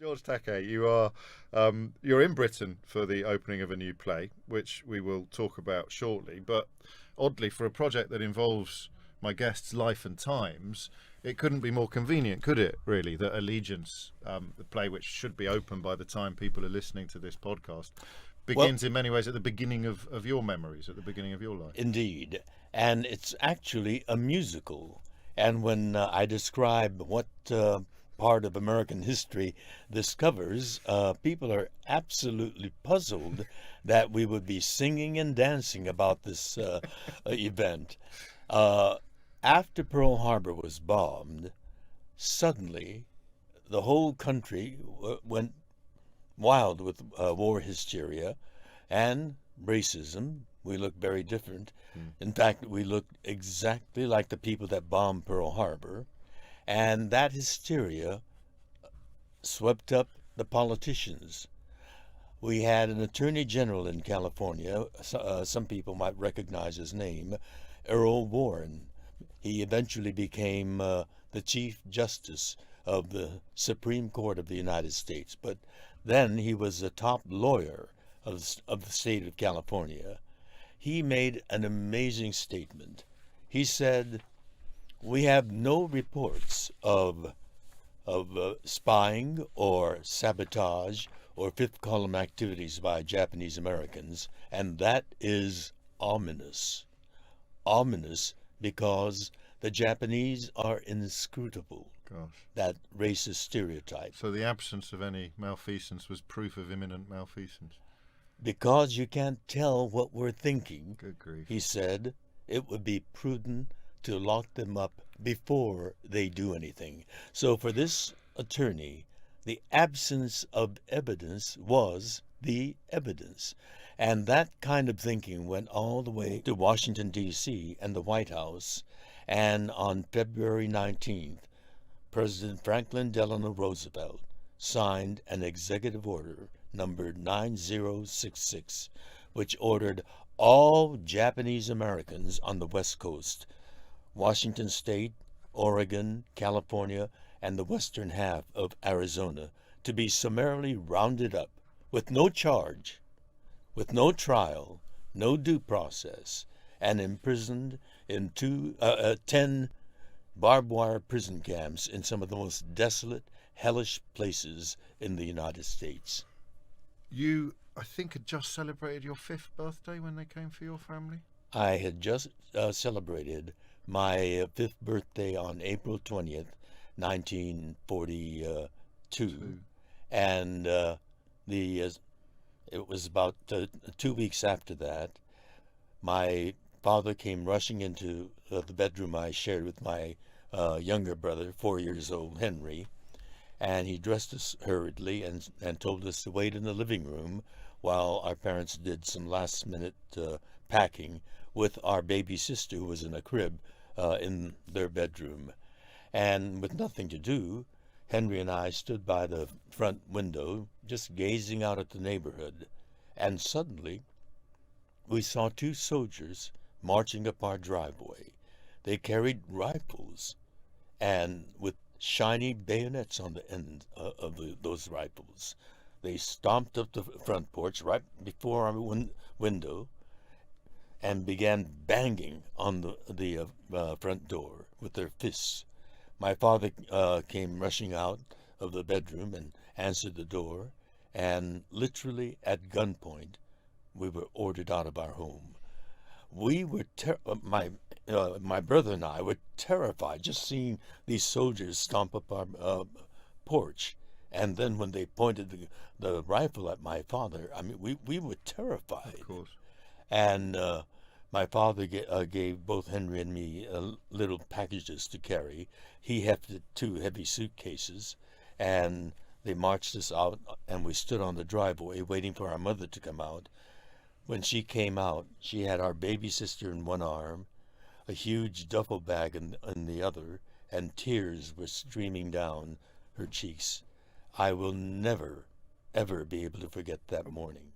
George Takei, you're in Britain for the opening of a new play, which we will talk about shortly. But oddly, for a project that involves my guest's life and times, it couldn't be more convenient, could it? Really, that Allegiance, the play which should be open by the time people are listening to this podcast, Well, begins in many ways at the beginning of your memories, at the beginning of your life. indeed. And it's actually a musical. And when I describe what part of American history this covers, people are absolutely puzzled that we would be singing and dancing about this event. Uh, After Pearl Harbor was bombed, suddenly the whole country went wild with war hysteria and racism. We look very different. In fact, we look exactly like the people that bombed Pearl Harbor. And that hysteria swept up the politicians. We had an attorney general in California, some people might recognize his name, Earl Warren. He eventually became the Chief Justice of the Supreme Court of the United States. But then he was the top lawyer of the state of California. He made an amazing statement. He said, "We have no reports of spying or sabotage or fifth column activities by Japanese Americans, and that is ominous. Ominous because the Japanese are inscrutable." Gosh. That racist stereotype. So the absence of any malfeasance was proof of imminent malfeasance. Because you can't tell what we're thinking, Good grief. he said, it would be prudent to lock them up before they do anything. So for this attorney, the absence of evidence was the evidence. And that kind of thinking went all the way to Washington, D.C. and the White House. And on February 19th, President Franklin Delano Roosevelt signed an executive order numbered 9066, which ordered all Japanese Americans on the West Coast, Washington State, Oregon, California, and the western half of Arizona, to be summarily rounded up with no charge, with no trial, no due process, and imprisoned in 10 barbed wire prison camps in some of the most desolate, hellish places in the United States. You, I think, had just celebrated your fifth birthday when they came for your family. I had just celebrated my fifth birthday on April 20th, 1942, and it was about 2 weeks after that. My father came rushing into the bedroom I shared with my younger brother, 4 years old, Henry, and he dressed us hurriedly and told us to wait in the living room while our parents did some last-minute packing with our baby sister, who was in a crib in their bedroom. And with nothing to do, Henry and I stood by the front window, just gazing out at the neighborhood. And suddenly, we saw two soldiers marching up our driveway. They carried rifles, and with shiny bayonets on the end of those rifles. They stomped up the front porch right before our window and began banging on the front door with their fists. My father came rushing out of the bedroom and answered the door, and literally at gunpoint, we were ordered out of our home. We were my brother and I were terrified just seeing these soldiers stomp up our porch, and then when they pointed the rifle at my father, I mean, we were terrified. Of course. And my father gave both Henry and me little packages to carry. He hefted 2 heavy suitcases, and they marched us out, and we stood on the driveway waiting for our mother to come out. When she came out, she had our baby sister in one arm, a huge duffel bag in the other, and tears were streaming down her cheeks. I will never, ever be able to forget that morning.